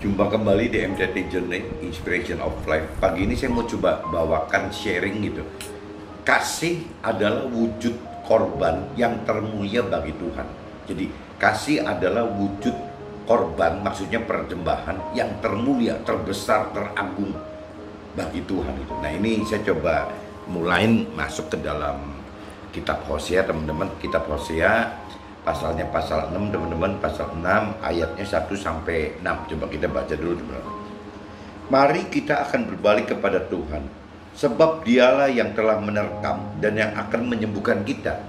Jumpa kembali di MTT Journey Inspiration of Life. Pagi ini saya mau coba bawakan sharing gitu. Kasih adalah wujud korban yang termulia bagi Tuhan. Jadi kasih adalah wujud korban, maksudnya persembahan yang termulia, terbesar, teragung bagi Tuhan itu. Nah, ini saya coba mulai masuk ke dalam kitab Hosea, teman-teman. Kitab Hosea pasalnya pasal 6, teman-teman, pasal 6 ayatnya 1 sampai 6. Coba kita baca dulu, teman-teman. Mari kita akan berbalik kepada Tuhan, sebab Dialah yang telah menerkam dan yang akan menyembuhkan kita,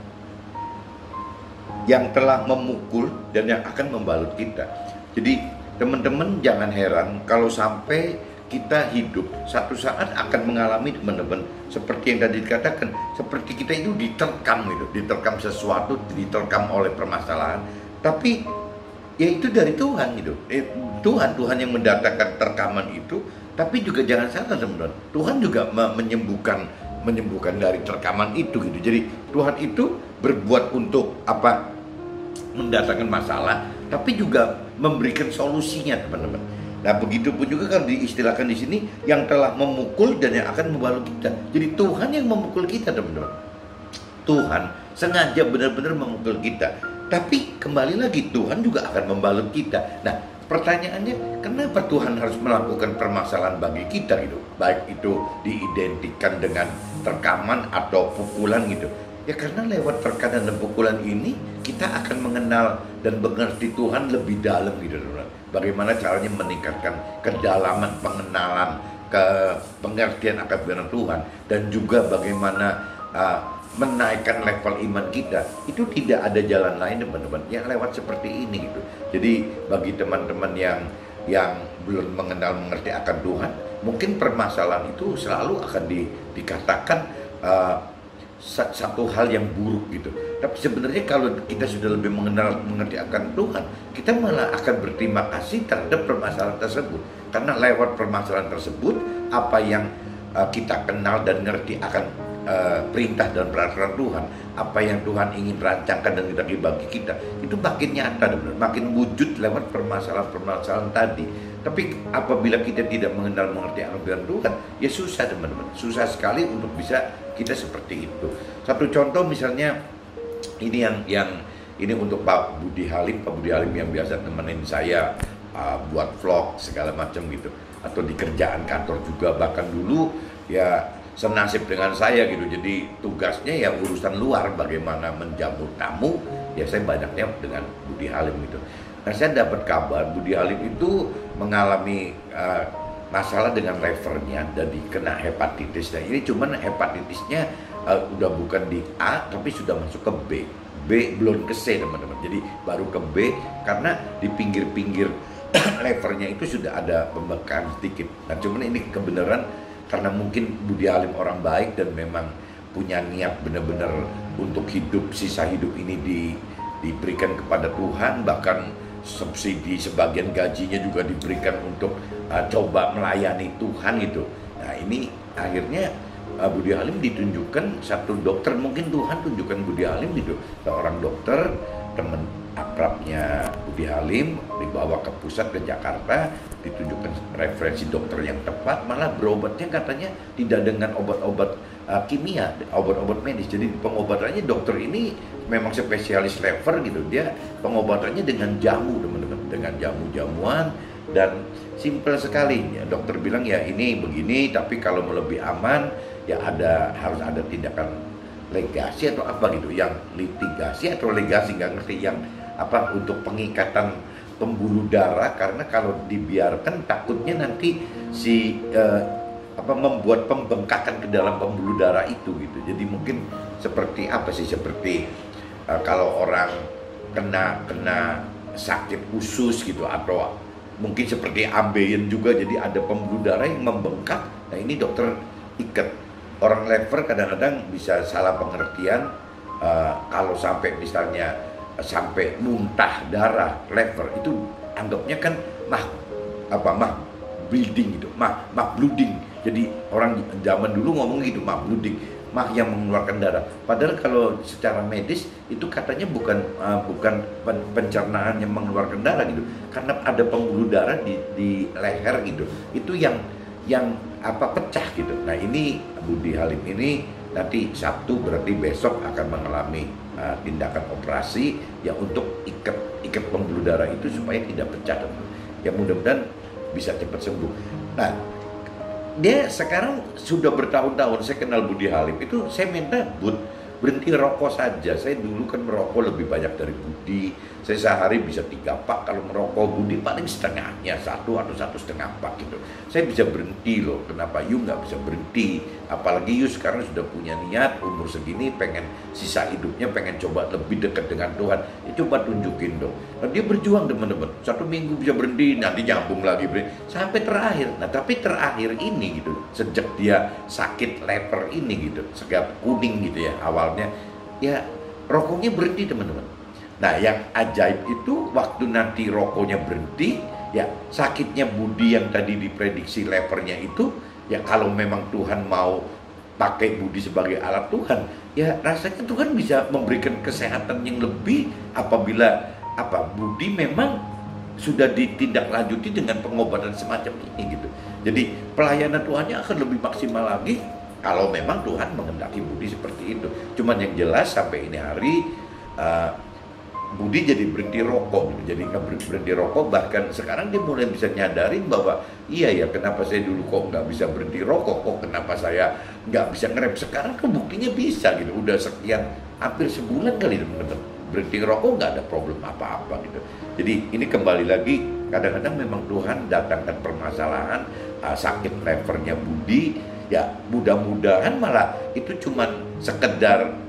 yang telah memukul dan yang akan membalut kita. Jadi teman-teman jangan heran kalau sampai kita hidup satu saat akan mengalami, teman-teman, seperti yang tadi dikatakan, seperti kita itu diterkam gitu, diterkam sesuatu, diterkam oleh permasalahan, tapi ya itu dari Tuhan gitu. Tuhan yang mendatangkan terkaman itu. Tapi juga jangan salah, teman-teman, Tuhan juga menyembuhkan dari terkaman itu gitu. Jadi Tuhan itu berbuat untuk apa? Mendatangkan masalah, tapi juga memberikan solusinya, teman-teman. Nah, begitupun juga kalau diistilahkan di sini, yang telah memukul dan yang akan membalut kita. Jadi Tuhan yang memukul kita, teman-teman. Tuhan sengaja benar-benar memukul kita. Tapi kembali lagi, Tuhan juga akan membalut kita. Nah, pertanyaannya, kenapa Tuhan harus melakukan permasalahan bagi kita gitu? Baik itu diidentikan dengan terkaman atau pukulan gitu. Ya karena lewat tekanan dan pukulan ini kita akan mengenal dan mengerti Tuhan lebih dalam gitu, teman-teman. Bagaimana caranya meningkatkan kedalaman pengenalan, pengertian akan kebenaran Tuhan, dan juga bagaimana menaikkan level iman kita. Itu tidak ada jalan lain, teman-teman, yang lewat seperti ini gitu. Jadi bagi teman-teman yang belum mengerti akan Tuhan, mungkin permasalahan itu selalu akan dikatakan satu hal yang buruk gitu. Tapi sebenarnya kalau kita sudah lebih mengerti akan Tuhan, kita malah akan berterima kasih terhadap permasalahan tersebut. Karena lewat permasalahan tersebut, apa yang kita kenal dan ngerti akan perintah dan peraturan Tuhan, apa yang Tuhan ingin rancangkan dan bagi kita, itu makin nyata, makin wujud lewat permasalahan tadi. Tapi apabila kita tidak mengerti akan Tuhan, ya susah, teman-teman. Susah sekali untuk bisa kita seperti itu. Satu contoh misalnya ini yang ini untuk Pak Budi Halim yang biasa temenin saya buat vlog segala macam gitu, atau di kerjaan kantor juga, bahkan dulu ya senasib dengan saya gitu. Jadi tugasnya ya urusan luar, bagaimana menjamu tamu, ya saya banyaknya dengan Budi Halim gitu. Nah, saya dapat kabar Budi Halim itu mengalami masalah dengan levernya dan dikena hepatitis. Nah, ini cuman hepatitisnya udah bukan di A tapi sudah masuk ke B. B belum ke C, teman-teman. Jadi baru ke B karena di pinggir-pinggir levernya itu sudah ada pembekakan sedikit. Nah, cuman ini kebenaran karena mungkin Budi Halim orang baik dan memang punya niat benar-benar untuk hidup, sisa hidup ini diberikan kepada Tuhan, bahkan subsidi sebagian gajinya juga diberikan untuk coba melayani Tuhan gitu. Nah, ini akhirnya Budi Halim ditunjukkan satu dokter, mungkin Tuhan tunjukkan Budi Halim gitu, seorang dokter teman akrabnya Budi Halim, dibawa ke pusat ke Jakarta, ditunjukkan referensi dokter yang tepat, malah berobatnya katanya tidak dengan obat-obat kimia, obat-obat medis. Jadi pengobatannya dokter ini memang spesialis lever gitu, dia pengobatannya dengan jamu, teman-teman, dengan jamu-jamuan, dan simpel sekali ya, dokter bilang ya ini begini, tapi kalau mau lebih aman ya harus ada tindakan legasi atau apa gitu, yang litigasi atau legasi nggak ngerti, yang apa, untuk pengikatan pembuluh darah, karena kalau dibiarkan takutnya nanti membuat pembengkakan ke dalam pembuluh darah itu gitu. Jadi mungkin seperti apa sih, seperti kalau orang kena sakit usus gitu, atau mungkin seperti ambeien juga, jadi ada pembuluh darah yang membengkak. Nah, ini dokter ikat. Orang lever kadang-kadang bisa salah pengertian, kalau sampai misalnya sampai muntah darah lever itu anggapnya kan mah bleeding gitu, mah blooding. Jadi orang zaman dulu ngomong gitu, mah blooding. yang mengeluarkan darah. Padahal kalau secara medis itu katanya bukan pencernaan yang mengeluarkan darah gitu, karena ada pembuluh darah di leher gitu. Itu yang pecah gitu. Nah ini Budi Halim ini nanti Sabtu, berarti besok akan mengalami tindakan operasi ya untuk ikat pembuluh darah itu supaya tidak pecah. Ya mudah-mudahan bisa cepat sembuh. Nah, dia sekarang sudah bertahun-tahun saya kenal Budi Halim itu, saya minta Bud berhenti rokok saja. Saya dulu kan merokok lebih banyak dari Budi. Saya sehari bisa 3 pak, kalau merokok Budi paling setengahnya, 1 atau 1,5 pak gitu. Saya bisa berhenti loh, kenapa you nggak bisa berhenti? Apalagi you sekarang sudah punya niat, umur segini pengen sisa hidupnya pengen coba lebih dekat dengan Tuhan. Ya coba tunjukin dong. Nah, dia berjuang teman-teman, 1 minggu bisa berhenti, nanti nyambung lagi berhenti, sampai terakhir. Nah tapi terakhir ini gitu, sejak dia sakit leper ini gitu, segap kuning gitu ya awalnya, ya rokoknya berhenti teman-teman. Nah yang ajaib itu waktu nanti rokoknya berhenti, ya sakitnya Budi yang tadi diprediksi lepernya itu, ya kalau memang Tuhan mau pakai Budi sebagai alat Tuhan, ya rasanya Tuhan bisa memberikan kesehatan yang lebih apabila Budi memang sudah ditindaklanjuti dengan pengobatan semacam ini gitu. Jadi pelayanan Tuhannya akan lebih maksimal lagi kalau memang Tuhan menghendaki Budi seperti itu. Cuman yang jelas sampai ini hari Budi jadi berhenti rokok gitu. Jadi nggak berhenti rokok, bahkan sekarang dia mulai bisa nyadarin bahwa iya ya, kenapa saya dulu kok nggak bisa berhenti rokok, kok kenapa saya nggak bisa ngerem. Sekarang kan buktinya bisa gitu, udah sekian hampir sebulan kali teman-teman berhenti rokok, nggak ada problem apa-apa gitu. Jadi ini kembali lagi, kadang-kadang memang Tuhan datangkan permasalahan sakit levernya Budi, ya mudah-mudahan malah itu cuman sekedar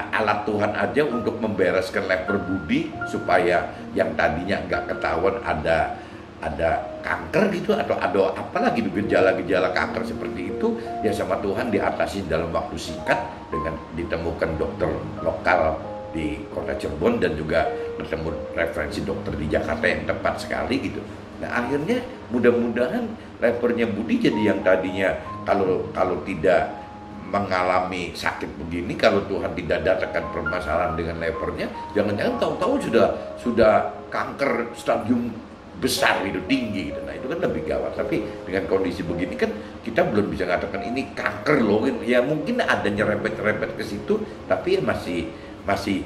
alat Tuhan aja untuk membereskan leper Budi, supaya yang tadinya nggak ketahuan ada kanker gitu, atau ada apa lagi gejala-gejala kanker seperti itu, ya sama Tuhan diatasi dalam waktu singkat dengan ditemukan dokter lokal di kota Cirebon dan juga bertemu referensi dokter di Jakarta yang tepat sekali gitu. Nah akhirnya mudah-mudahan lepernya Budi jadi yang tadinya kalau tidak mengalami sakit begini, kalau Tuhan tidak datangkan permasalahan dengan lepernya, jangan-jangan tahu-tahu sudah kanker stadium besar itu, tinggi gitu. Nah itu kan lebih gawat. Tapi dengan kondisi begini kan kita belum bisa mengatakan ini kanker loh. Ya mungkin ada nyerempet-nyerempet ke situ, tapi ya masih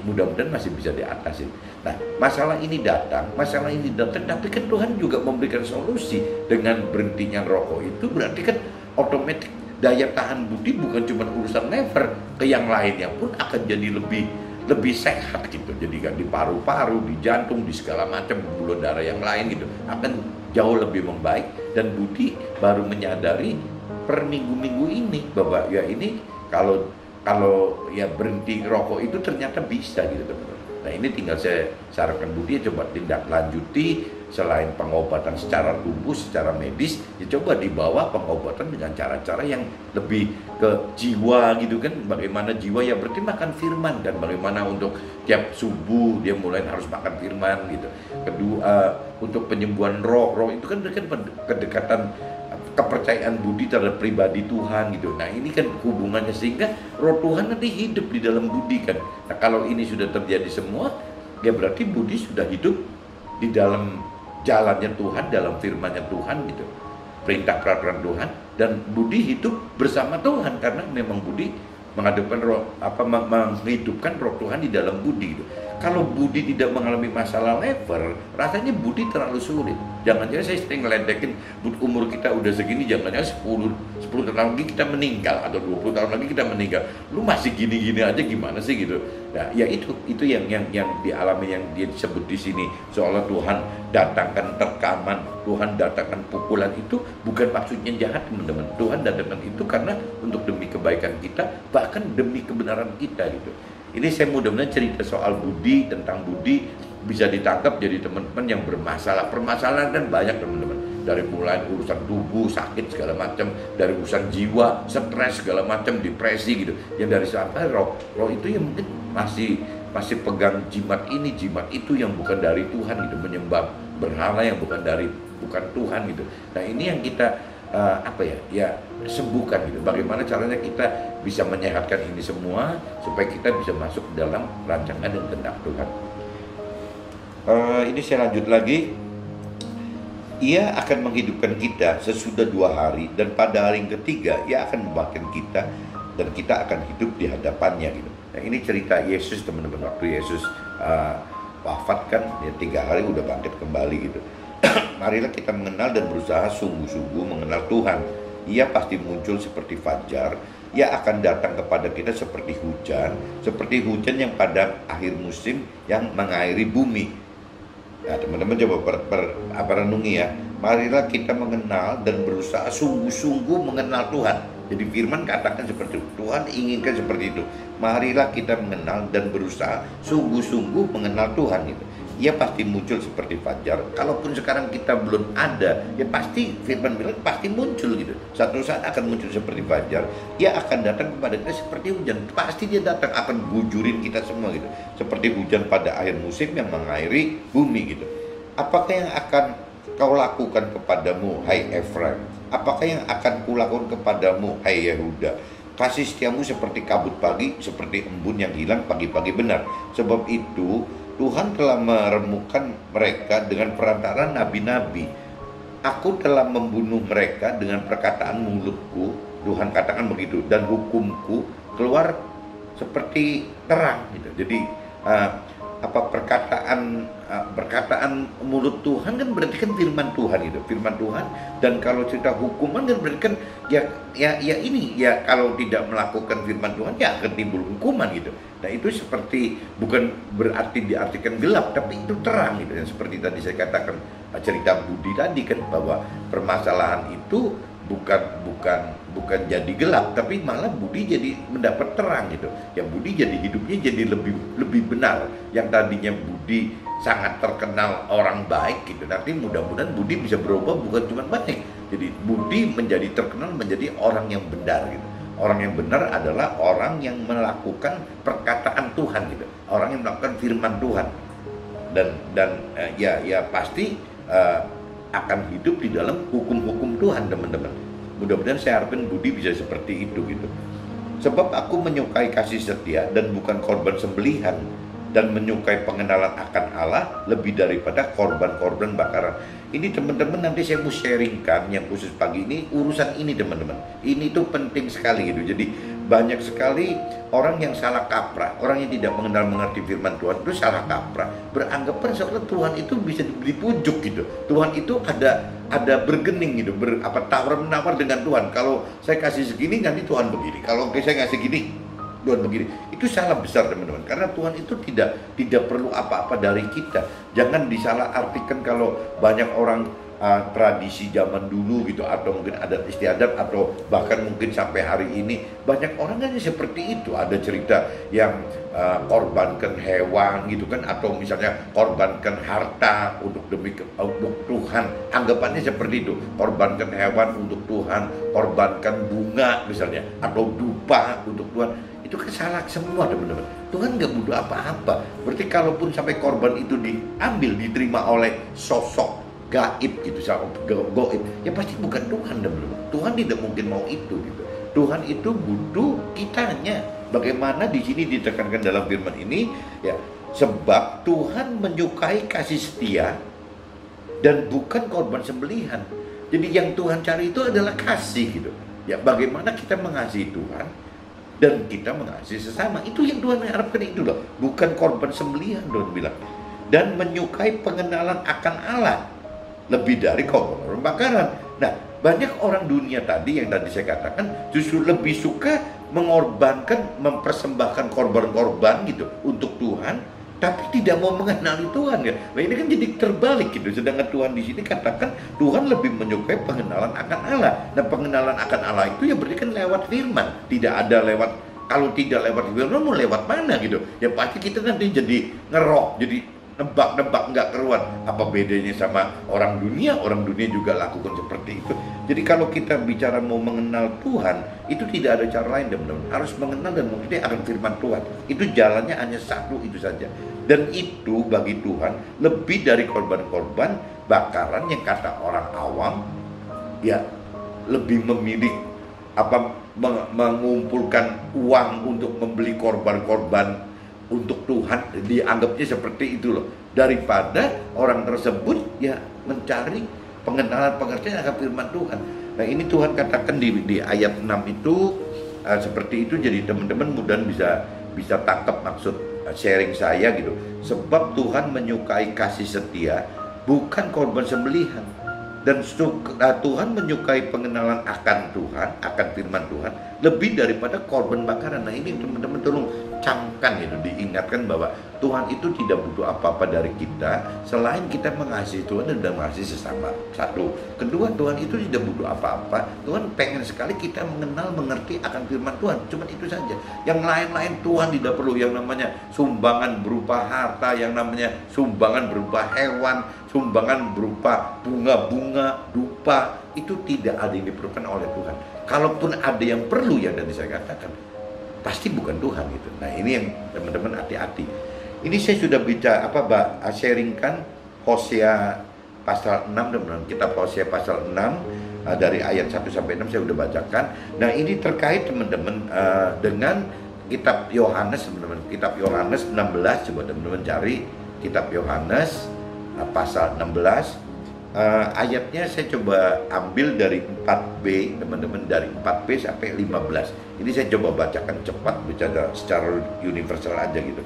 mudah-mudahan masih bisa diatasi. Nah masalah ini datang, tapi kan Tuhan juga memberikan solusi dengan berhentinya rokok itu. Berarti kan otomatis daya tahan Budi bukan cuma urusan lever, ke yang lainnya pun akan jadi lebih sehat gitu. Jadi kan di paru-paru, di jantung, di segala macam pembuluh darah yang lain gitu akan jauh lebih membaik. Dan Budi baru menyadari per minggu-minggu ini bahwa ya ini kalau ya berhenti rokok itu ternyata bisa gitu teman-teman. Nah ini tinggal saya sarankan Budi ya coba tindak lanjuti. Selain pengobatan secara tubuh, secara medis, ya coba dibawa pengobatan dengan cara-cara yang lebih ke jiwa gitu kan. Bagaimana jiwa, ya berarti makan firman kan. Bagaimana untuk tiap subuh dia mulai harus makan firman gitu. Kedua, untuk penyembuhan roh itu kan kedekatan kepercayaan Budi terhadap pribadi Tuhan gitu. Nah ini kan hubungannya, sehingga roh Tuhan nanti hidup di dalam Budi kan. Nah kalau ini sudah terjadi semua, ya berarti Budi sudah hidup di dalam jalannya Tuhan, dalam firman-Nya Tuhan gitu, perintah peraturan Tuhan, dan Budi hidup bersama Tuhan karena memang Budi menghidupkan roh Tuhan di dalam Budi gitu. Kalau Budi tidak mengalami masalah lever, rasanya Budi terlalu sulit. Jangan-jangan saya sering ngeledekin, umur kita udah segini, jangan-jangan 10 tahun lagi kita meninggal, atau 20 tahun lagi kita meninggal. Lu masih gini-gini aja gimana sih gitu. Nah, ya itu yang dialami, yang dia disebut di sini, seolah Tuhan datangkan terkaman, Tuhan datangkan pukulan, itu bukan maksudnya jahat teman-teman. Tuhan datangkan itu karena untuk demi kebaikan kita, bahkan demi kebenaran kita gitu. Ini saya mudah-mudahan cerita soal Budi, tentang Budi bisa ditangkap jadi teman-teman yang bermasalah. Permasalahan kan banyak teman-teman. Dari mulai urusan tubuh, sakit segala macam, dari urusan jiwa, stres segala macam, depresi gitu. Yang dari sampai roh itu yang mungkin masih pegang jimat ini, jimat itu yang bukan dari Tuhan gitu, menyembah berhala yang bukan Tuhan gitu. Nah ini yang kita apa ya, ya sembuhkan gitu. Bagaimana caranya kita bisa menyehatkan ini semua supaya kita bisa masuk dalam rancangan dan kehendak Tuhan. Ini saya lanjut lagi. Ia akan menghidupkan kita sesudah 2 hari, dan pada hari yang ketiga Ia akan membangkitkan kita dan kita akan hidup di hadapannya gitu. Nah, ini cerita Yesus teman-teman, waktu Yesus wafat kan ya 3 hari udah bangkit kembali gitu. Marilah kita mengenal dan berusaha sungguh-sungguh mengenal Tuhan. Ia pasti muncul seperti fajar. Ia akan datang kepada kita seperti hujan yang pada akhir musim yang mengairi bumi. Nah, teman-teman coba renungi ya. Marilah kita mengenal dan berusaha sungguh-sungguh mengenal Tuhan. Jadi firman katakan seperti itu. Tuhan inginkan seperti itu. Marilah kita mengenal dan berusaha sungguh-sungguh mengenal Tuhan itu. Ia pasti muncul seperti fajar. Kalaupun sekarang kita belum ada, ya pasti firman bilang pasti muncul gitu. Satu saat akan muncul seperti fajar. Ia akan datang kepada kita seperti hujan. Pasti dia datang akan bujurin kita semua gitu. Seperti hujan pada akhir musim yang mengairi bumi gitu. Apakah yang akan kau lakukan kepadamu, hai Efraim? Apakah yang akan kulakukan kepadamu, hai Yehuda? Kasih setiamu seperti kabut pagi, seperti embun yang hilang pagi-pagi benar. Sebab itu Tuhan telah meremukkan mereka dengan perantaraan nabi-nabi. Aku telah membunuh mereka dengan perkataan mulutku. Tuhan katakan begitu. Dan hukumku keluar seperti terang gitu. Jadi perkataan mulut Tuhan kan berarti kan firman Tuhan itu, firman Tuhan. Dan kalau cerita hukuman kan berarti kan ya ini ya, kalau tidak melakukan firman Tuhan ya akan timbul hukuman gitu. Nah itu seperti bukan berarti diartikan gelap, tapi itu terang gitu. Yang seperti tadi saya katakan cerita Budi tadi kan, bahwa permasalahan itu bukan jadi gelap, tapi malah Budi jadi mendapat terang gitu. Yang Budi jadi hidupnya jadi lebih benar. Yang tadinya Budi sangat terkenal orang baik gitu, nanti mudah-mudahan Budi bisa berubah bukan cuma baik. Jadi Budi menjadi terkenal menjadi orang yang benar gitu. Orang yang benar adalah orang yang melakukan perkataan Tuhan gitu. Orang yang melakukan firman Tuhan. Dan ya pasti akan hidup di dalam hukum-hukum Tuhan, teman-teman. Mudah-mudahan saya harapkan Budi bisa seperti itu gitu. Sebab aku menyukai kasih setia dan bukan korban sembelihan, dan menyukai pengenalan akan Allah lebih daripada korban-korban bakaran. Ini teman-teman nanti saya mau sharingkan yang khusus pagi ini, urusan ini teman-teman. Ini tuh penting sekali gitu. Jadi banyak sekali orang yang salah kaprah, orang yang tidak mengerti firman Tuhan itu salah kaprah, beranggapan seolah Tuhan itu bisa dipujuk gitu. Tuhan itu ada bergening gitu, tawar-menawar dengan Tuhan. Kalau saya kasih segini nanti Tuhan begini. Kalau saya ngasih gini Tuhan begini. Itu salah besar teman-teman, karena Tuhan itu tidak perlu apa-apa dari kita. Jangan disalah artikan kalau banyak orang tradisi zaman dulu gitu, atau mungkin adat istiadat, atau bahkan mungkin sampai hari ini banyak orang kan seperti itu. Ada cerita yang korbankan hewan gitu kan, atau misalnya korbankan harta untuk Tuhan. Anggapannya seperti itu, korbankan hewan untuk Tuhan, korbankan bunga misalnya, atau dupa untuk Tuhan. Itu kan salah semua teman-teman. Tuhan nggak butuh apa-apa. Berarti kalaupun sampai korban itu diambil, diterima oleh sosok gaib gitu, goib, ya pasti bukan Tuhan teman-teman. Tuhan tidak mungkin mau itu gitu. Tuhan itu butuh kitanya. Bagaimana di sini ditekankan dalam firman ini ya, sebab Tuhan menyukai kasih setia dan bukan korban sembelihan. Jadi yang Tuhan cari itu adalah kasih gitu. Ya bagaimana kita mengasihi Tuhan dan kita mengasihi sesama, itu yang Tuhan harapkan itu loh, bukan korban sembelihan. Tuhan bilang, dan menyukai pengenalan akan Allah lebih dari korban bakaran. Nah, banyak orang dunia tadi yang tadi saya katakan justru lebih suka mengorbankan, mempersembahkan korban-korban gitu untuk Tuhan, tapi tidak mau mengenali Tuhan ya. Nah ini kan jadi terbalik gitu. Sedangkan Tuhan di sini katakan Tuhan lebih menyukai pengenalan akan Allah. Nah pengenalan akan Allah itu ya berarti kan lewat firman. Tidak ada lewat, kalau tidak lewat firman mau lewat mana gitu. Ya pasti kita nanti jadi ngerok, jadi nebak-nebak nggak keruan. Apa bedanya sama orang dunia? Orang dunia juga lakukan seperti itu. Jadi kalau kita bicara mau mengenal Tuhan, itu tidak ada cara lain teman-teman. Harus mengenal dan mengerti akan firman Tuhan. Itu jalannya hanya satu, itu saja. Dan itu bagi Tuhan lebih dari korban-korban bakaran yang kata orang awam ya lebih memilih mengumpulkan uang untuk membeli korban-korban untuk Tuhan, dianggapnya seperti itu loh, daripada orang tersebut ya mencari pengenalan pengertian akan firman Tuhan. Nah ini Tuhan katakan di ayat 6 itu seperti itu. Jadi teman-teman mudah bisa tangkap maksud sharing saya gitu. Sebab Tuhan menyukai kasih setia, bukan korban sembelihan. Dan Tuhan menyukai pengenalan akan Tuhan, akan firman Tuhan, lebih daripada korban bakaran. Nah ini teman-teman tolong camkan gitu, diingatkan bahwa Tuhan itu tidak butuh apa-apa dari kita selain kita mengasihi Tuhan dan mengasihi sesama. Satu. Kedua, Tuhan itu tidak butuh apa-apa. Tuhan pengen sekali kita mengenal, mengerti akan firman Tuhan. Cuma itu saja. Yang lain-lain Tuhan tidak perlu. Yang namanya sumbangan berupa harta, yang namanya sumbangan berupa hewan, sumbangan berupa bunga-bunga, dupa, itu tidak ada yang diperlukan oleh Tuhan. Kalaupun ada yang perlu, yang tadi saya katakan, pasti bukan Tuhan gitu. Nah ini yang teman-teman hati-hati. Ini saya sudah sharingkan Hosea pasal 6, teman-teman. Kitab Hosea pasal 6 dari ayat 1 sampai 6 saya sudah bacakan. Nah ini terkait teman-teman dengan kitab Yohanes, teman-teman. Kitab Yohanes 16, coba teman-teman cari kitab Yohanes pasal 16. Ayatnya saya coba ambil dari 4b, teman-teman, dari 4b sampai 15. Ini saya coba bacakan cepat, bicara secara universal aja gitu.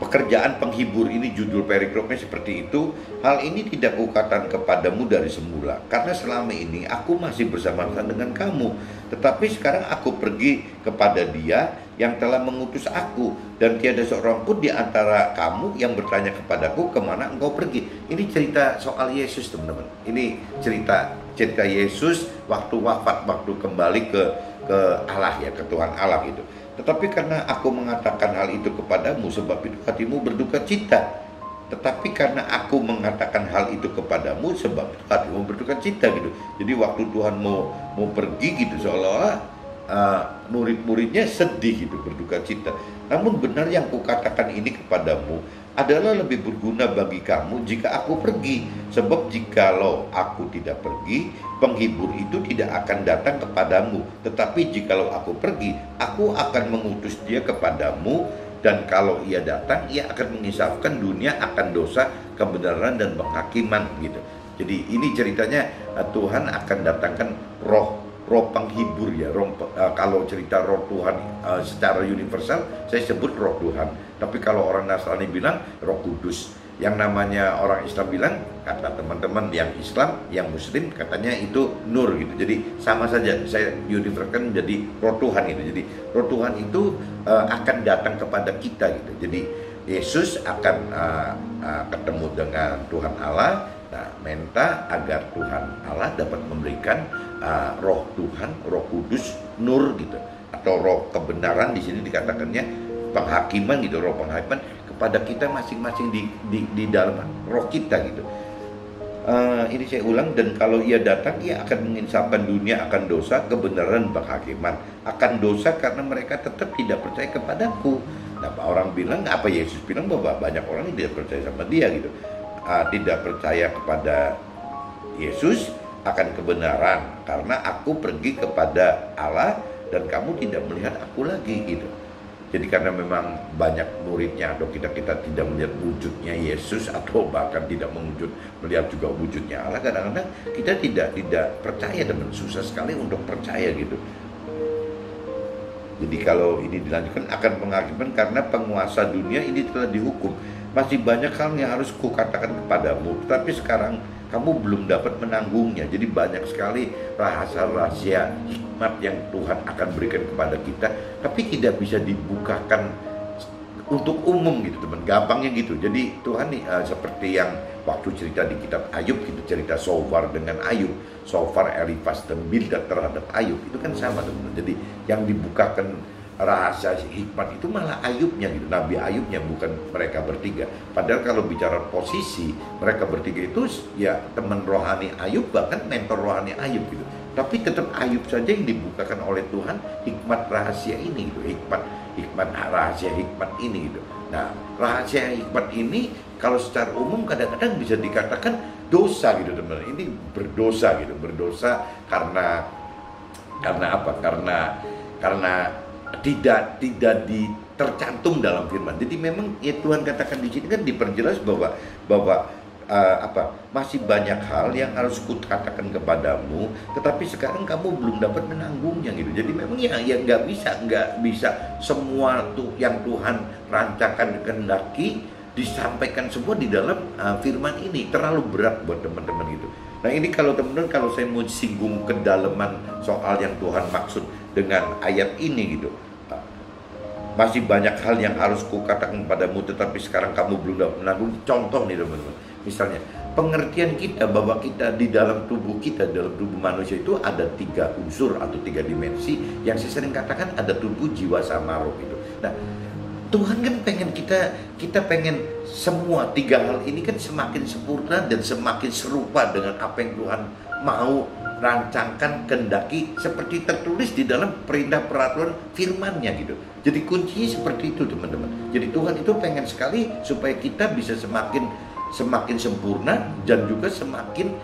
Pekerjaan penghibur, ini judul perikopnya seperti itu. Hal ini tidak kukatakan kepadamu dari semula, karena selama ini aku masih bersama-sama dengan kamu. Tetapi sekarang aku pergi kepada Dia yang telah mengutus aku, dan tiada seorang pun di antara kamu yang bertanya kepadaku, kemana engkau pergi. Ini cerita soal Yesus, teman-teman. Ini cerita Yesus waktu wafat, waktu kembali ke Allah ya, ke Tuhan Allah gitu. Tetapi karena aku mengatakan hal itu kepadamu, sebab itu hatimu berduka cita. Tetapi karena aku mengatakan hal itu kepadamu, sebab itu hatimu berduka cita gitu. Jadi waktu Tuhan mau pergi gitu, seolah-olah murid-muridnya sedih gitu, berduka cita. Namun benar yang kukatakan ini kepadamu adalah lebih berguna bagi kamu jika aku pergi. Sebab jikalau aku tidak pergi, penghibur itu tidak akan datang kepadamu. Tetapi jikalau aku pergi, aku akan mengutus dia kepadamu. Dan kalau ia datang, ia akan mengisahkan dunia akan dosa, kebenaran, dan penghakiman gitu. Jadi ini ceritanya Tuhan akan datangkan roh penghibur ya. Kalau cerita roh Tuhan secara universal saya sebut roh Tuhan. Tapi kalau orang Nasrani bilang Roh Kudus. Yang namanya orang Islam bilang, kata teman-teman yang Islam, yang Muslim katanya itu Nur gitu. Jadi sama saja, saya universalkan menjadi roh Tuhan itu. Jadi roh Tuhan itu akan datang kepada kita gitu. Jadi Yesus akan ketemu dengan Tuhan Allah. Nah, minta agar Tuhan Allah dapat memberikan roh Tuhan, Roh Kudus, Nur gitu, atau roh kebenaran. Di sini dikatakannya penghakiman gitu, roh penghakiman kepada kita masing-masing di dalam roh kita gitu. Ini saya ulang, dan kalau ia datang, ia akan menginsafkan dunia akan dosa, kebenaran, penghakiman. Akan dosa karena mereka tetap tidak percaya kepadaku. Nah, orang bilang, apa Yesus bilang bahwa banyak orang yang tidak percaya sama dia gitu. Tidak percaya kepada Yesus akan kebenaran karena aku pergi kepada Allah dan kamu tidak melihat aku lagi gitu. Jadi karena memang banyak muridnya atau kita tidak melihat wujudnya Yesus, atau bahkan tidak melihat juga wujudnya Allah, kadang-kadang kita tidak percaya, dan susah sekali untuk percaya gitu. Jadi kalau ini dilanjutkan akan mengakibatkan karena penguasa dunia ini telah dihukum. Masih banyak hal yang harus kukatakan kepadamu, tapi sekarang kamu belum dapat menanggungnya. Jadi banyak sekali rahasia-rahasia hikmat yang Tuhan akan berikan kepada kita, tapi tidak bisa dibukakan untuk umum gitu, teman. Gampangnya gitu. Jadi Tuhan seperti yang waktu cerita di kitab Ayub gitu, cerita Sofar dengan Ayub, Sofar, Elifas, dan Bildad terhadap Ayub, itu kan sama, teman. Jadi yang dibukakan rahasia hikmat itu malah Ayubnya gitu, Nabi Ayubnya, bukan mereka bertiga. Padahal kalau bicara posisi, mereka bertiga itu ya teman rohani Ayub, bahkan mentor rohani Ayub gitu. Tapi tetap Ayub saja yang dibukakan oleh Tuhan hikmat rahasia ini gitu, hikmat rahasia hikmat ini gitu. Nah, rahasia hikmat ini kalau secara umum kadang-kadang bisa dikatakan dosa gitu teman-teman. Ini berdosa gitu, berdosa karena apa? Karena tidak tercantum dalam firman. Jadi memang ya Tuhan katakan di sini kan diperjelas bahwa masih banyak hal yang harus kukatakan kepadamu, tetapi sekarang kamu belum dapat menanggungnya gitu. Jadi memang ya nggak bisa semua tuh yang Tuhan rancangkan kehendaki disampaikan semua di dalam firman ini. Terlalu berat buat teman-teman gitu. Nah ini kalau teman-teman, kalau saya mau singgung kedalaman soal yang Tuhan maksud dengan ayat ini gitu, masih banyak hal yang harus kukatakan padamu, tetapi sekarang kamu belum dapat menanggung. Contoh nih teman-teman, misalnya pengertian kita bahwa kita di dalam tubuh kita, dalam tubuh manusia itu ada 3 unsur atau 3 dimensi yang saya sering katakan ada tubuh, jiwa, sama roh gitu. Nah Tuhan kan pengen kita pengen semua 3 hal ini kan semakin sempurna dan semakin serupa dengan apa yang Tuhan mau rancangkan, kehendaki, seperti tertulis di dalam perintah peraturan firman-Nya gitu. Jadi kuncinya seperti itu teman-teman. Jadi Tuhan itu pengen sekali supaya kita bisa semakin sempurna dan juga semakin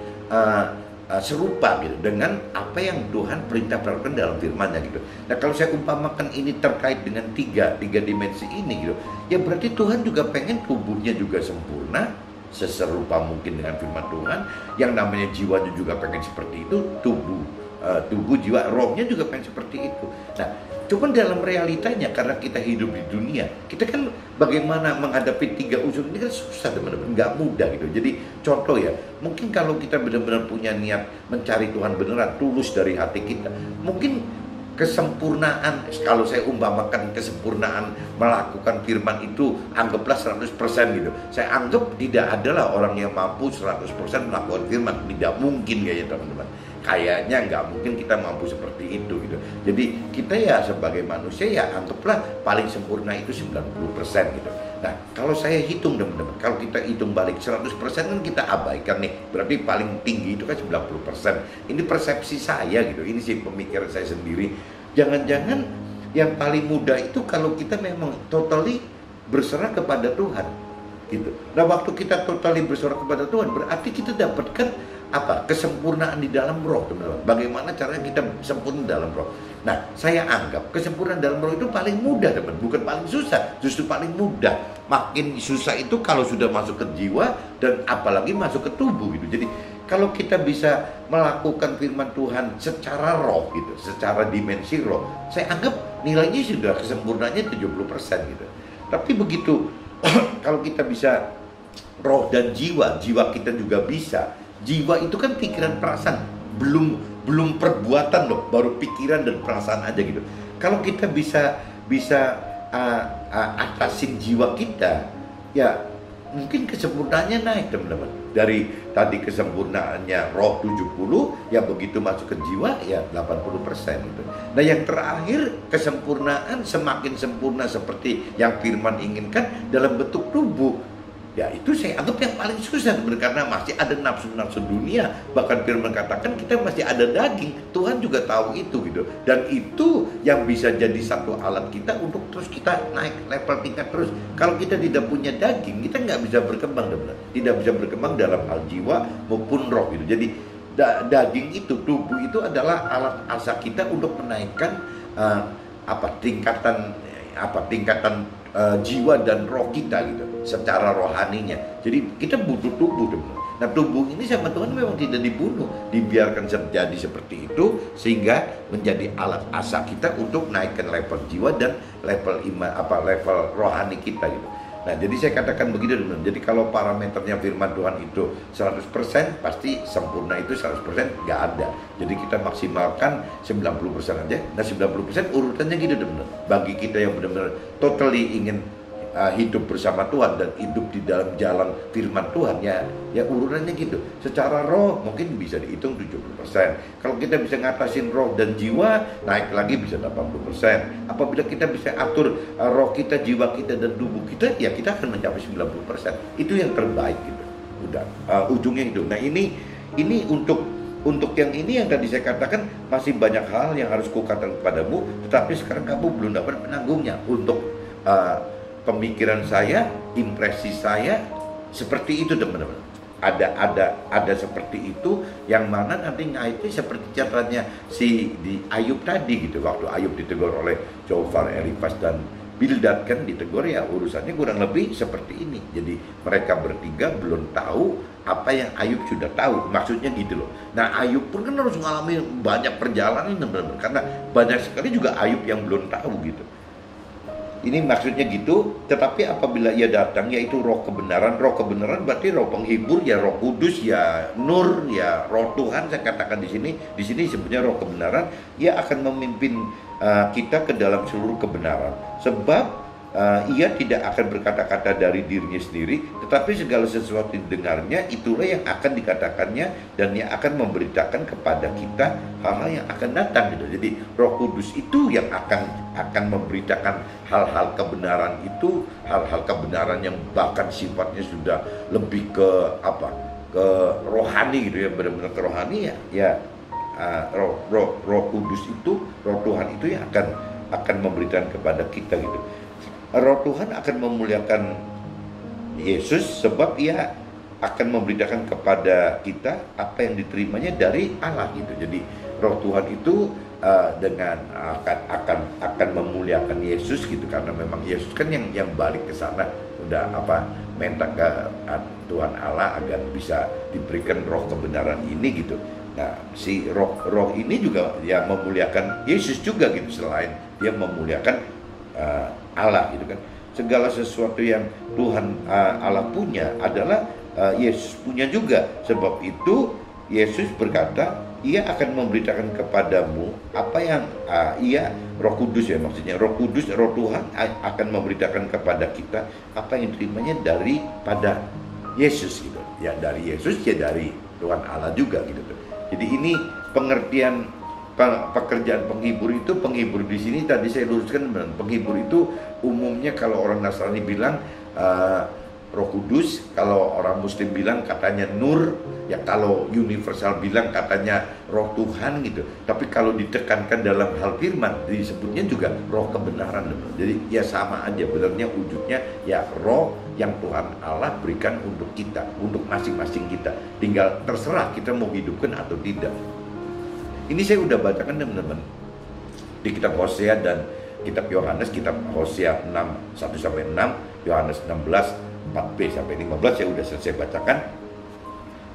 serupa gitu dengan apa yang Tuhan perintah peraturan dalam firman-Nya gitu. Nah kalau saya umpamakan ini terkait dengan tiga dimensi ini gitu, ya berarti Tuhan juga pengen tubuhnya juga sempurna, seserupa mungkin dengan firman Tuhan. Yang namanya jiwanya juga pengen seperti itu, tubuh jiwa, rohnya juga pengen seperti itu. Nah cuman dalam realitanya karena kita hidup di dunia, kita kan bagaimana menghadapi 3 unsur ini kan susah teman-teman, nggak mudah gitu. Jadi contoh ya, mungkin kalau kita benar-benar punya niat mencari Tuhan beneran, tulus dari hati kita, mungkin kesempurnaan, kalau saya umpamakan kesempurnaan melakukan firman itu anggaplah 100% gitu. Saya anggap tidak adalah orang yang mampu 100% melakukan firman, tidak mungkin kayaknya teman-teman. Kayaknya nggak mungkin kita mampu seperti itu gitu. Jadi kita ya sebagai manusia ya anggaplah paling sempurna itu 90% gitu. Nah kalau saya hitung teman-teman, kalau kita hitung balik 100% kan kita abaikan nih, berarti paling tinggi itu kan 90%. Ini persepsi saya gitu, ini sih pemikiran saya sendiri. Jangan-jangan yang paling mudah itu kalau kita memang totally berserah kepada Tuhan gitu. Nah waktu kita totally berserah kepada Tuhan, berarti kita dapatkan apa? Kesempurnaan di dalam roh teman-teman. Bagaimana caranya kita sempurna dalam roh? Nah saya anggap kesempurnaan dalam roh itu paling mudah teman, bukan paling susah, justru paling mudah. Makin susah itu kalau sudah masuk ke jiwa dan apalagi masuk ke tubuh gitu. Jadi kalau kita bisa melakukan firman Tuhan secara roh gitu, secara dimensi roh, saya anggap nilainya sudah kesempurnaannya 70% gitu. Tapi begitu kalau kita bisa roh dan jiwa kita juga bisa. Jiwa itu kan pikiran, perasaan, belum perbuatan loh, baru pikiran dan perasaan aja gitu. Kalau kita bisa atasin jiwa kita, ya mungkin kesempurnaannya naik teman-teman. Dari tadi kesempurnaannya roh 70, ya begitu masuk ke jiwa ya 80% gitu. Nah yang terakhir kesempurnaan semakin sempurna seperti yang firman inginkan dalam bentuk tubuh. Ya itu saya anggap yang paling susah karena masih ada nafsu-nafsu dunia. Bahkan firman katakan kita masih ada daging. Tuhan juga tahu itu gitu. Dan itu yang bisa jadi satu alat kita untuk terus kita naik level tingkat terus. Kalau kita tidak punya daging, kita nggak bisa berkembang teman-teman. Tidak bisa berkembang dalam hal jiwa maupun roh gitu. Jadi daging itu, tubuh itu adalah alat asa kita untuk menaikkan tingkatan jiwa dan roh kita gitu, secara rohaninya. Jadi kita butuh tubuh teman. Nah tubuh ini sama Tuhan memang tidak dibunuh, dibiarkan terjadi seperti itu sehingga menjadi alat asa kita untuk naikkan level jiwa dan level iman, level rohani kita gitu. Nah jadi saya katakan begitu teman. Jadi kalau parameternya firman Tuhan itu 100%, pasti sempurna itu 100% nggak ada. Jadi kita maksimalkan 90% aja. Nah 90% urutannya gitu teman. Bagi kita yang benar-benar totally ingin hidup bersama Tuhan dan hidup di dalam jalan firman Tuhan, ya urutannya gitu. Secara roh mungkin bisa dihitung 70%. Kalau kita bisa ngatasin roh dan jiwa, naik lagi bisa 80%. Apabila kita bisa atur roh kita, jiwa kita dan tubuh kita, ya kita akan mencapai 90%. Itu yang terbaik gitu. Udah ujungnya itu. Nah ini untuk yang ini yang tadi saya katakan, masih banyak hal yang harus kukatakan kepadamu, tetapi sekarang kamu belum dapat menanggungnya. Untuk pemikiran saya, impresi saya seperti itu teman-teman. ada seperti itu, yang mana nanti ngaitnya seperti caranya si di Ayub tadi gitu. Waktu Ayub ditegur oleh Zophar, Elifaz dan Bildad kan ditegur, ya urusannya kurang lebih seperti ini. Jadi mereka bertiga belum tahu apa yang Ayub sudah tahu, maksudnya gitu loh. Nah Ayub pun kan harus mengalami banyak perjalanan teman-teman, karena banyak sekali juga Ayub yang belum tahu gitu. Ini maksudnya gitu. Tetapi apabila ia datang, yaitu roh kebenaran berarti roh penghibur, ya Roh Kudus, ya Nur, ya Roh Tuhan. Saya katakan di sini sebutnya roh kebenaran. Ia akan memimpin kita ke dalam seluruh kebenaran. Sebab ia tidak akan berkata-kata dari dirinya sendiri, tetapi segala sesuatu yang didengarnya itulah yang akan dikatakannya, dan ia akan memberitakan kepada kita hal-hal yang akan datang gitu. Jadi Roh Kudus itu yang akan memberitakan hal-hal kebenaran itu, hal-hal kebenaran yang bahkan sifatnya sudah lebih ke rohani gitu ya, benar-benar ke rohani ya. Roh Kudus itu, Roh Tuhan itu yang akan memberitakan kepada kita gitu. Roh Tuhan akan memuliakan Yesus sebab ia akan memberitakan kepada kita apa yang diterimanya dari Allah gitu. Jadi Roh Tuhan itu dengan akan memuliakan Yesus gitu, karena memang Yesus kan yang balik ke sana, udah minta ke Tuhan Allah agar bisa diberikan roh kebenaran ini gitu. Nah, si roh ini juga ya memuliakan Yesus juga gitu, selain dia memuliakan Allah gitu kan. Segala sesuatu yang Tuhan Allah punya adalah Yesus punya juga. Sebab itu Yesus berkata, ia akan memberitakan kepadamu apa yang Roh Kudus ya, maksudnya Roh Kudus, Roh Tuhan akan memberitakan kepada kita apa yang diterimanya daripada Yesus gitu. Ya dari Yesus, ya dari Tuhan Allah juga gitu. Jadi ini pengertian pekerjaan penghibur itu. Penghibur di sini tadi saya luruskan, penghibur itu umumnya kalau orang Nasrani bilang Roh Kudus, kalau orang Muslim bilang katanya Nur, ya kalau universal bilang katanya Roh Tuhan gitu. Tapi kalau ditekankan dalam hal firman disebutnya juga Roh kebenaran. Jadi ya sama aja, benarnya wujudnya ya roh yang Tuhan Allah berikan untuk kita, untuk masing-masing kita. Tinggal terserah kita mau hidupkan atau tidak. Ini saya udah bacakan teman-teman di kitab Hosea dan kitab Yohanes, kitab Hosea 6 1-6, Yohanes 16 4b sampai 15 saya udah selesai bacakan.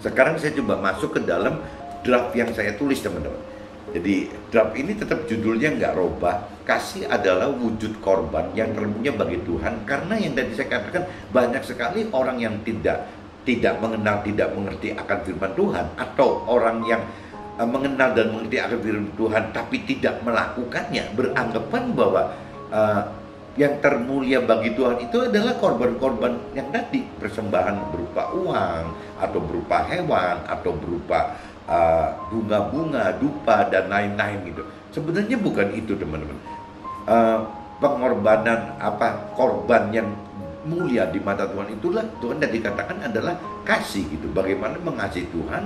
Sekarang saya coba masuk ke dalam draft yang saya tulis teman-teman. Jadi draft ini tetap judulnya nggak robah, kasih adalah wujud korban yang terpunya bagi Tuhan. Karena yang tadi saya katakan, banyak sekali orang yang tidak mengenal, tidak mengerti akan firman Tuhan, atau orang yang mengenal dan mengerti akan firman Tuhan tapi tidak melakukannya, beranggapan bahwa yang termulia bagi Tuhan itu adalah korban-korban yang tadi, persembahan berupa uang atau berupa hewan atau berupa bunga-bunga, dupa dan lain-lain gitu. Sebenarnya bukan itu teman-teman. Pengorbanan korban yang mulia di mata Tuhan itulah Tuhan tadi katakan adalah kasih gitu. Bagaimana mengasihi Tuhan,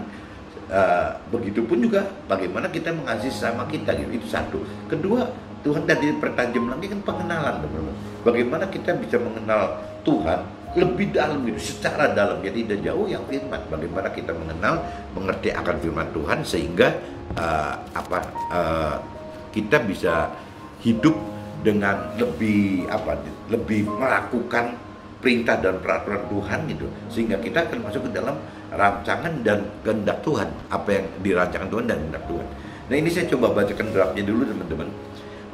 begitupun juga bagaimana kita mengasihi sama kita gitu. Itu satu. Kedua, Tuhan tadi pertajam lagi kan pengenalan teman-teman. Bagaimana kita bisa mengenal Tuhan lebih dalam gitu, secara dalam, jadi tidak jauh yang firman. Bagaimana kita mengenal, mengerti akan firman Tuhan sehingga kita bisa hidup dengan lebih melakukan perintah dan peraturan Tuhan gitu, sehingga kita akan masuk ke dalam rancangan dan kehendak Tuhan, apa yang dirancangkan Tuhan dan kehendak Tuhan. Nah ini saya coba bacakan draftnya dulu teman-teman.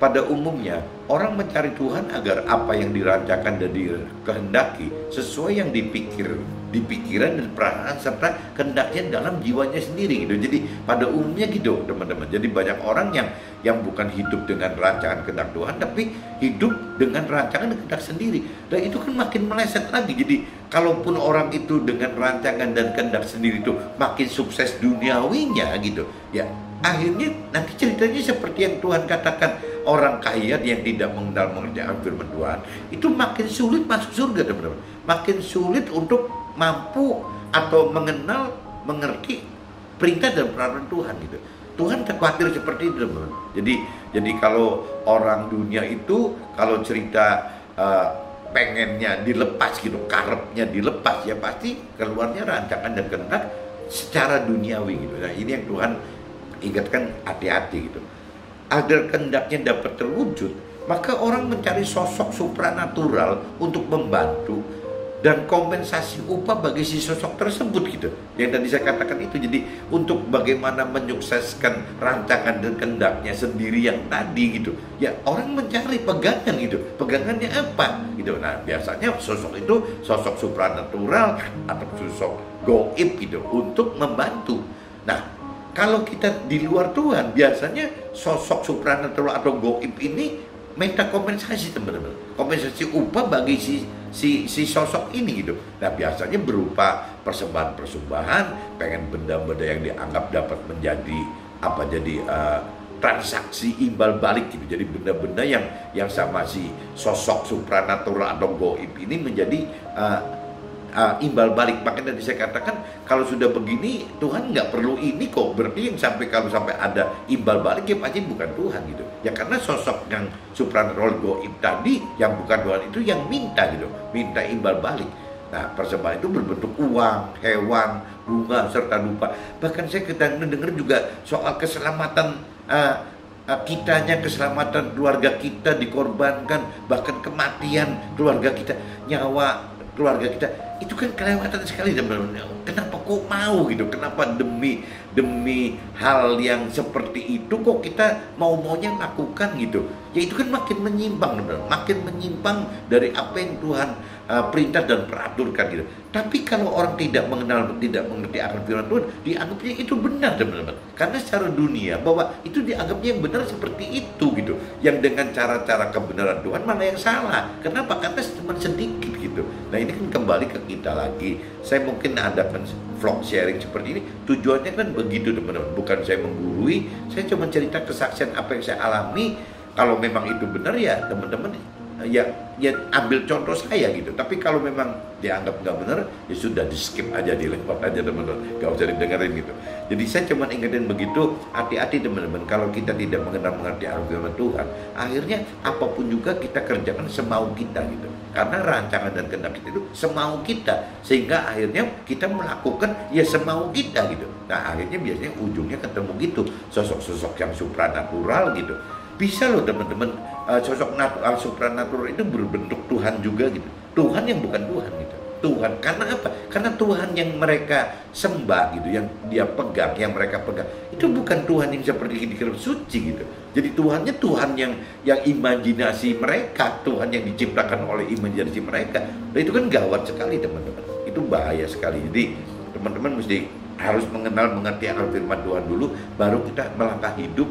Pada umumnya orang mencari Tuhan agar apa yang dirancangkan dan dikehendaki sesuai yang dipikiran dan perasaan serta kehendaknya dalam jiwanya sendiri gitu. Jadi pada umumnya gitu teman-teman. Jadi banyak orang yang bukan hidup dengan rancangan kehendak Tuhan, tapi hidup dengan rancangan dan kehendak sendiri. Dan itu kan makin meleset lagi. Jadi kalaupun orang itu dengan rancangan dan kehendak sendiri itu makin sukses duniawinya gitu, ya akhirnya nanti ceritanya seperti yang Tuhan katakan, orang kaya yang tidak mengenal mengerjakan firman Tuhan itu makin sulit masuk surga teman-teman. Makin sulit untuk mampu atau mengenal, mengerti perintah dan peraturan Tuhan gitu. Tuhan khawatir seperti itu teman-teman. Jadi kalau orang dunia itu kalau cerita pengennya dilepas gitu, karepnya dilepas, ya pasti keluarnya rancangan dan kehendak secara duniawi gitu. Nah ini yang Tuhan ingatkan, hati-hati gitu. Agar kehendaknya dapat terwujud, maka orang mencari sosok supranatural untuk membantu dan kompensasi upah bagi si sosok tersebut gitu. Yang tadi saya katakan itu, jadi untuk bagaimana menyukseskan rancangan dan kehendaknya sendiri yang tadi gitu, ya orang mencari pegangan gitu. Pegangannya apa gitu. Nah biasanya sosok itu sosok supranatural atau sosok goib gitu untuk membantu. Nah kalau kita di luar Tuhan, biasanya sosok supranatural atau goib ini minta kompensasi, teman-teman, kompensasi upah bagi si sosok ini gitu. Nah biasanya berupa persembahan, pengen benda-benda yang dianggap dapat menjadi transaksi imbal balik gitu. Jadi benda-benda yang sama si sosok supranatural atau goib ini menjadi imbal balik. Makanya tadi saya katakan, kalau sudah begini Tuhan nggak perlu ini kok. Berarti yang kalau sampai ada imbal balik ya pasti bukan Tuhan gitu. Ya karena sosok yang supranatural goib tadi yang bukan Tuhan itu yang minta gitu, minta imbal balik. Nah persembahan itu berbentuk uang, hewan, bunga, serta dupa. Bahkan saya kadang dengar juga soal keselamatan kitanya, keselamatan keluarga kita dikorbankan, bahkan kematian keluarga kita, nyawa keluarga kita, itu kan kelewatan sekali, teman-teman. Kenapa kok mau gitu? Kenapa demi hal yang seperti itu kok kita mau-maunya lakukan gitu? Ya itu kan makin menyimpang, teman-teman. Makin menyimpang dari apa yang Tuhan perintah dan peraturkan gitu. Tapi kalau orang tidak mengenal, tidak mengerti akan firman Tuhan, dianggapnya itu benar, teman-teman. Karena secara dunia bahwa itu dianggapnya yang benar seperti itu gitu. Yang dengan cara-cara kebenaran Tuhan mana yang salah? Kenapa? Karena cuma sedikit gitu. Nah ini kan kembali ke kita lagi. Saya mungkin adakan vlog sharing seperti ini, tujuannya kan begitu, teman-teman. Bukan saya menggurui, saya cuma cerita kesaksian apa yang saya alami. Kalau memang itu benar ya teman-teman, ya ambil contoh saya gitu. Tapi kalau memang dianggap nggak benar, ya sudah, di skip aja, dilewat aja, teman-teman, nggak usah didengerin gitu. Jadi saya cuma ingetin begitu, hati-hati teman-teman. Kalau kita tidak mengerti arti firman Tuhan, akhirnya apapun juga kita kerjakan semau kita gitu. Karena rancangan dan kehendak kita itu semau kita, sehingga akhirnya kita melakukan ya semau kita gitu. Nah akhirnya biasanya ujungnya ketemu gitu, sosok-sosok yang supranatural gitu. Bisa loh teman-teman, sosok supranatural itu berbentuk Tuhan juga gitu. Tuhan yang bukan Tuhan gitu. Tuhan, karena apa? Karena Tuhan yang mereka sembah gitu, yang dia pegang, yang mereka pegang, itu bukan Tuhan yang seperti di kitab suci gitu. Jadi Tuhannya Tuhan yang imajinasi mereka, Tuhan yang diciptakan oleh imajinasi mereka. Nah itu kan gawat sekali, teman-teman. Itu bahaya sekali. Jadi teman-teman mesti harus mengerti akan firman Tuhan dulu, baru kita melangkah hidup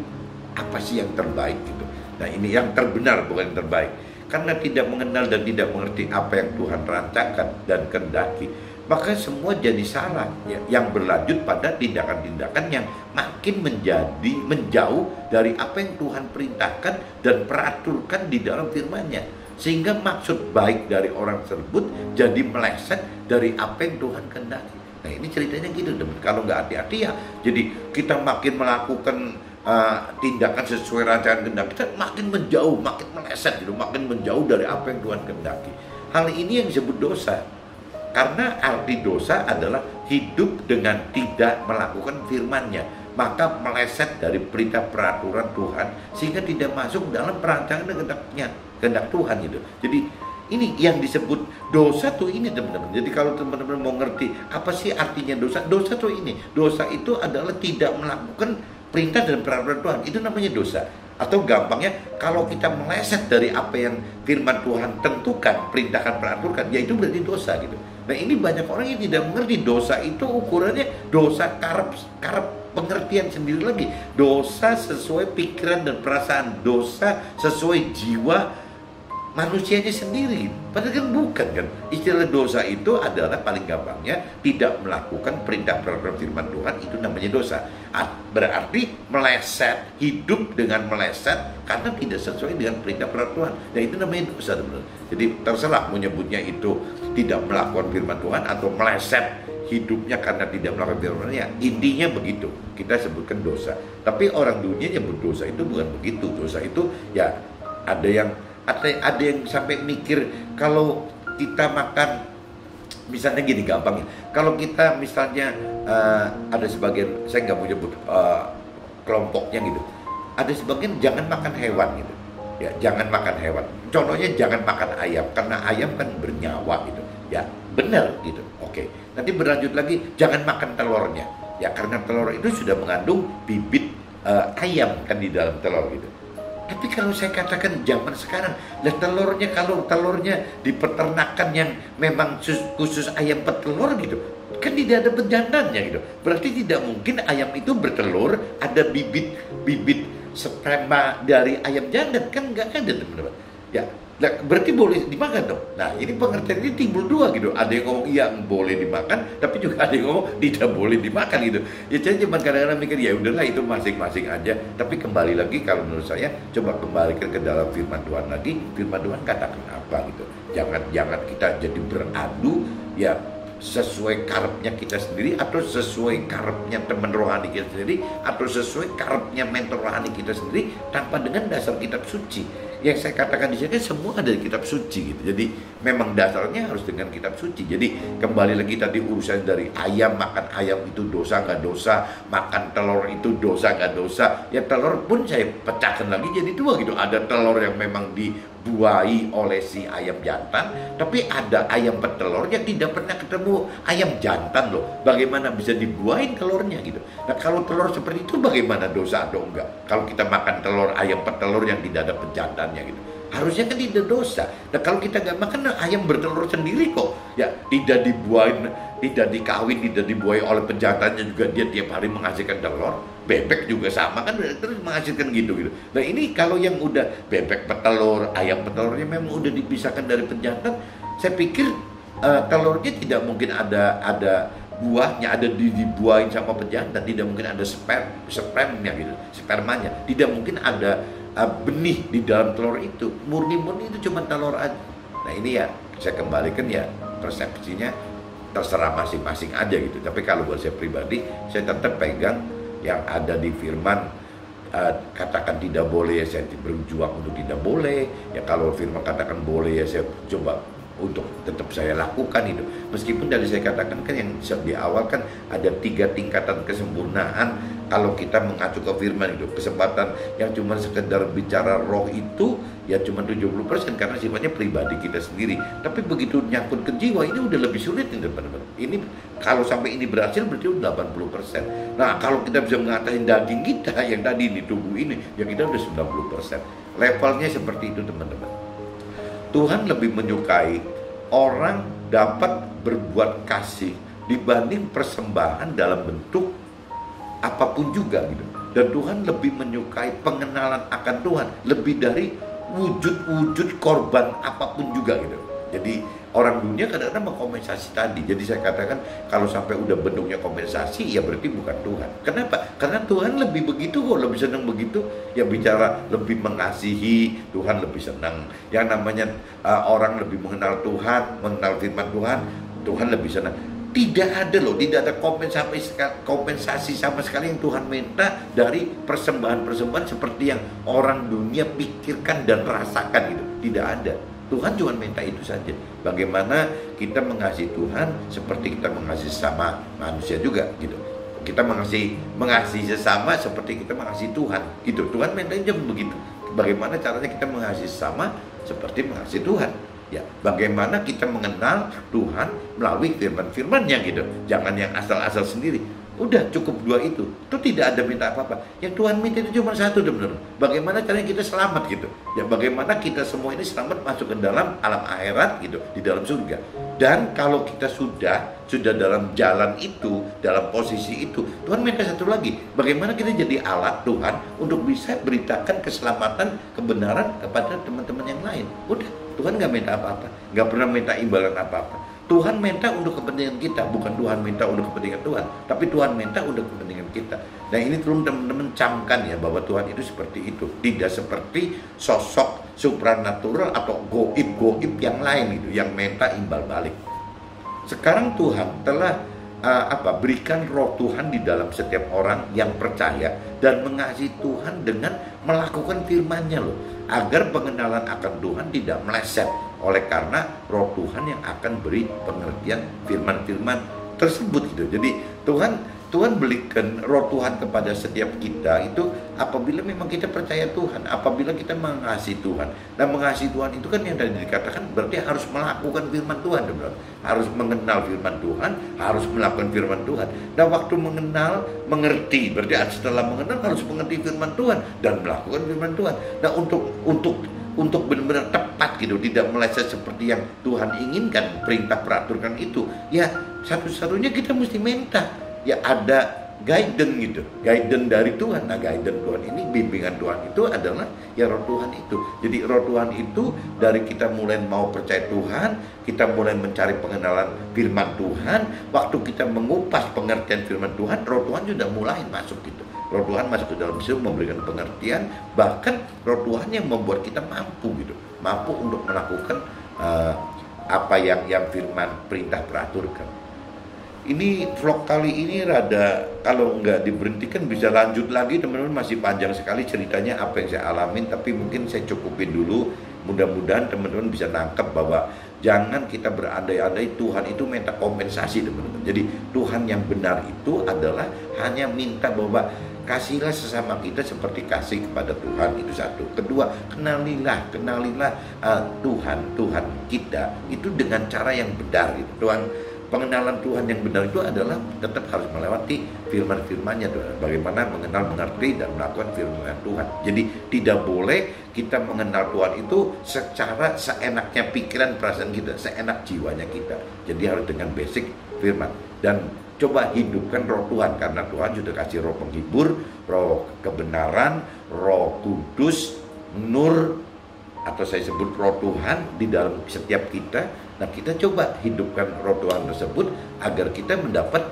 apa sih yang terbaik gitu. Nah ini yang terbenar, bukan yang terbaik. Karena tidak mengenal dan tidak mengerti apa yang Tuhan rancangkan dan kehendaki, maka semua jadi salah ya, yang berlanjut pada tindakan-tindakan yang makin menjauh dari apa yang Tuhan perintahkan dan peraturkan di dalam firman-Nya, sehingga maksud baik dari orang tersebut jadi meleset dari apa yang Tuhan kehendaki. Nah ini ceritanya gitu, teman. Kalau nggak hati-hati ya, jadi kita makin melakukan tindakan sesuai rancangan kehendak kita, makin menjauh, makin meleset gitu, makin menjauh dari apa yang Tuhan kehendaki. Hal ini yang disebut dosa. Karena arti dosa adalah hidup dengan tidak melakukan firman-Nya, maka meleset dari perintah peraturan Tuhan sehingga tidak masuk dalam perancangan kehendaknya, kehendak Tuhan gitu. Jadi ini yang disebut dosa tuh ini, teman-teman. Jadi kalau teman-teman mau ngerti apa sih artinya dosa, dosa tuh ini. Dosa itu adalah tidak melakukan perintah dan peraturan Tuhan, itu namanya dosa. Atau gampangnya, kalau kita meleset dari apa yang firman Tuhan tentukan, perintahkan, peraturkan, ya itu berarti dosa gitu. Nah ini banyak orang yang tidak mengerti dosa itu ukurannya dosa karep pengertian sendiri lagi. Dosa sesuai pikiran dan perasaan, dosa sesuai jiwa manusianya sendiri. Padahal kan bukan kan. Istilah dosa itu adalah paling gampangnya tidak melakukan perintah peraturan firman Tuhan, itu namanya dosa. Berarti meleset, hidup dengan meleset karena tidak sesuai dengan perintah peraturan. Dan itu namanya dosa, teman-teman. Jadi terserah menyebutnya itu tidak melakukan firman Tuhan atau meleset hidupnya karena tidak melakukan firman Tuhan. Ya, intinya begitu. Kita sebutkan dosa. Tapi orang dunia yang berdosa itu bukan begitu. Dosa itu ya ada yang Ada yang sampai mikir kalau kita makan, misalnya gini gampang ya, kalau kita misalnya ada sebagian, saya nggak mau nyebut kelompoknya gitu, ada sebagian jangan makan hewan gitu ya, jangan makan hewan, contohnya jangan makan ayam karena ayam kan bernyawa gitu ya, benar gitu, oke. Nanti berlanjut lagi jangan makan telurnya ya, karena telur itu sudah mengandung bibit ayam kan di dalam telur gitu. Tapi kalau saya katakan zaman sekarang, lah telurnya, kalau telurnya di peternakan yang memang khusus ayam petelur gitu, kan tidak ada pejantannya gitu. Berarti tidak mungkin ayam itu bertelur ada bibit sperma dari ayam jantan, kan nggak ada teman-teman. Ya, nah, berarti boleh dimakan dong. Nah, ini pengertian ini timbul dua gitu. Ada yang ngomong iya boleh dimakan, tapi juga ada yang ngomong tidak boleh dimakan gitu. Ya saya cuma kadang-kadang mikir ya udahlah itu masing-masing aja. Tapi kembali lagi kalau menurut saya, coba kembalikan ke dalam firman Tuhan lagi. Firman Tuhan katakan apa gitu. Jangan kita jadi beradu ya sesuai karepnya kita sendiri, atau sesuai karepnya teman rohani kita sendiri, atau sesuai karepnya mentor rohani kita sendiri, tanpa dengan dasar kitab suci. Yang saya katakan di sini semua ada di kitab suci gitu. Jadi memang dasarnya harus dengan kitab suci. Jadi kembali lagi tadi urusan dari ayam, makan ayam itu dosa nggak dosa, makan telur itu dosa nggak dosa. Ya telur pun saya pecahkan lagi jadi dua gitu. Ada telur yang memang dibuahi oleh si ayam jantan, tapi ada ayam petelur yang tidak pernah ketemu ayam jantan loh. Bagaimana bisa dibuahin telurnya gitu. Nah kalau telur seperti itu bagaimana, dosa atau enggak? Kalau kita makan telur ayam petelur yang tidak ada pejantan gitu, harusnya kan tidak dosa. Nah kalau kita nggak makan, nah, ayam bertelur sendiri kok ya, tidak dibuahin, tidak dikawin, tidak dibuahi oleh pejantannya juga, dia tiap hari menghasilkan telur. Bebek juga sama kan, terus menghasilkan gitu. Nah ini kalau yang udah bebek petelur, ayam petelurnya memang udah dipisahkan dari pejantan, saya pikir telurnya tidak mungkin ada buahnya, ada dibuahin sama pejantan, tidak mungkin ada spermanya gitu, spermanya, tidak mungkin ada benih di dalam telur itu, murni itu cuma telur aja. Nah ini ya saya kembalikan ya, persepsinya terserah masing-masing aja gitu. Tapi kalau buat saya pribadi, saya tetap pegang yang ada di firman. Katakan tidak boleh ya saya berjuang untuk tidak boleh ya, kalau firman katakan boleh ya saya coba untuk tetap saya lakukan itu. Meskipun dari saya katakan kan yang di awal kan ada 3 tingkatan kesempurnaan. Kalau kita mengacu ke firman itu, kesempatan yang cuma sekedar bicara roh itu ya cuma 70% karena sifatnya pribadi kita sendiri. Tapi begitu nyangkut ke jiwa ini udah lebih sulit nih teman-teman. Ini kalau sampai ini berhasil berarti udah 80%. Nah kalau kita bisa mengatasi daging kita yang tadi di tubuh ini, ya kita udah 90%. Levelnya seperti itu teman-teman. Tuhan lebih menyukai orang dapat berbuat kasih dibanding persembahan dalam bentuk apapun juga gitu. Dan Tuhan lebih menyukai pengenalan akan Tuhan lebih dari wujud-wujud korban apapun juga gitu. Jadi orang dunia kadang-kadang mengkompensasi tadi. Jadi saya katakan kalau sampai udah bentuknya kompensasi ya berarti bukan Tuhan. Kenapa? Karena Tuhan lebih begitu kok, lebih senang begitu. Ya bicara lebih mengasihi, Tuhan lebih senang. Yang namanya orang lebih mengenal Tuhan, mengenal firman Tuhan, Tuhan lebih senang. Tidak ada loh, tidak ada kompensasi sama sekali yang Tuhan minta dari persembahan-persembahan seperti yang orang dunia pikirkan dan rasakan gitu. Tidak ada. Tuhan cuma minta itu saja. Bagaimana kita mengasihi Tuhan seperti kita mengasihi sama manusia juga gitu. Kita mengasihi sesama seperti kita mengasihi Tuhan gitu. Tuhan mintanya begitu. Bagaimana caranya kita mengasihi sesama seperti mengasihi Tuhan. Ya, bagaimana kita mengenal Tuhan melalui firman-firman-Nya gitu. Jangan yang asal-asal sendiri. Udah cukup 2 itu. Itu tidak ada minta apa-apa. Yang Tuhan minta itu cuma 1 benar. Bagaimana caranya kita selamat gitu. Ya bagaimana kita semua ini selamat masuk ke dalam alam akhirat gitu, di dalam surga. Dan kalau kita sudah dalam jalan itu, dalam posisi itu, Tuhan minta 1 lagi. Bagaimana kita jadi alat Tuhan untuk bisa beritakan keselamatan, kebenaran kepada teman-teman yang lain. Udah, Tuhan nggak minta apa-apa, nggak pernah minta imbalan apa-apa. Tuhan minta untuk kepentingan kita, bukan Tuhan minta untuk kepentingan Tuhan, tapi Tuhan minta untuk kepentingan kita. Nah ini tolong teman-teman camkan ya, bahwa Tuhan itu seperti itu, tidak seperti sosok supranatural atau goib yang lain gitu, yang minta imbal balik. Sekarang Tuhan telah berikan roh Tuhan di dalam setiap orang yang percaya dan mengasihi Tuhan dengan melakukan firman-Nya loh, agar pengenalan akan Tuhan tidak meleset oleh karena roh Tuhan yang akan beri pengertian firman-firman tersebut gitu. Jadi Tuhan berikan roh Tuhan kepada setiap kita itu apabila memang kita percaya Tuhan, apabila kita mengasihi Tuhan. Dan mengasihi Tuhan itu kan yang tadi dikatakan berarti harus melakukan firman Tuhan, teman-teman. Harus mengenal firman Tuhan, harus melakukan firman Tuhan. Dan waktu mengenal, mengerti, berarti setelah mengenal harus mengerti firman Tuhan dan melakukan firman Tuhan. Nah, untuk benar-benar tepat gitu, tidak meleset seperti yang Tuhan inginkan, perintah peraturan itu, ya satu-satunya kita mesti minta, ya ada guidance gitu, guidance dari Tuhan. Nah, guidance Tuhan ini, bimbingan Tuhan itu adalah ya roh Tuhan itu. Jadi roh Tuhan itu dari kita mulai mau percaya Tuhan, kita mulai mencari pengenalan firman Tuhan, waktu kita mengupas pengertian firman Tuhan, roh Tuhan sudah mulai masuk gitu. Roh Tuhan masuk ke dalam situ, memberikan pengertian, bahkan roh Tuhan yang membuat kita mampu gitu, mampu untuk melakukan apa yang firman perintah peraturkan. Ini vlog kali ini rada, kalau nggak diberhentikan bisa lanjut lagi teman-teman, masih panjang sekali ceritanya apa yang saya alamin, tapi mungkin saya cukupin dulu. Mudah-mudahan teman-teman bisa nangkep bahwa jangan kita berandai-andai Tuhan itu minta kompensasi, teman-teman. Jadi Tuhan yang benar itu adalah hanya minta bahwa kasihlah sesama kita seperti kasih kepada Tuhan, itu satu. Kedua, kenalilah Tuhan kita itu dengan cara yang benar gitu. Pengenalan Tuhan yang benar itu adalah tetap harus melewati firman-firman-Nya, bagaimana mengenal, mengerti, dan melakukan firman Tuhan. Jadi tidak boleh kita mengenal Tuhan itu secara seenaknya pikiran, perasaan kita, seenak jiwanya kita. Jadi harus dengan basic firman. Dan coba hidupkan roh Tuhan, karena Tuhan sudah kasih roh penghibur, roh kebenaran, roh kudus, nur, atau saya sebut roh Tuhan di dalam setiap kita. Nah, kita coba hidupkan roh Tuhan tersebut agar kita mendapat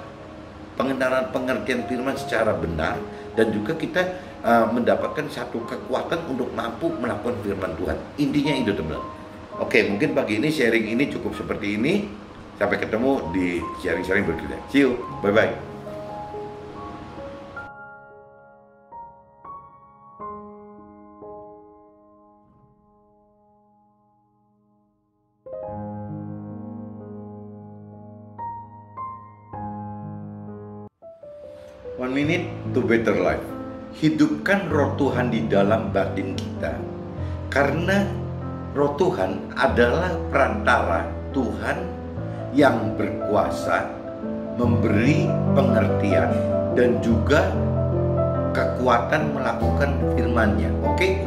pengenalan pengertian firman secara benar, dan juga kita mendapatkan satu kekuatan untuk mampu melakukan firman Tuhan. Intinya itu, teman-teman. Oke, mungkin pagi ini sharing ini cukup seperti ini. Sampai ketemu di sharing-sharing berikutnya. See you, bye-bye. One minute to better life. Hidupkan roh Tuhan di dalam batin kita. Karena roh Tuhan adalah perantara Tuhan yang berkuasa memberi pengertian dan juga kekuatan melakukan firman-Nya. Oke?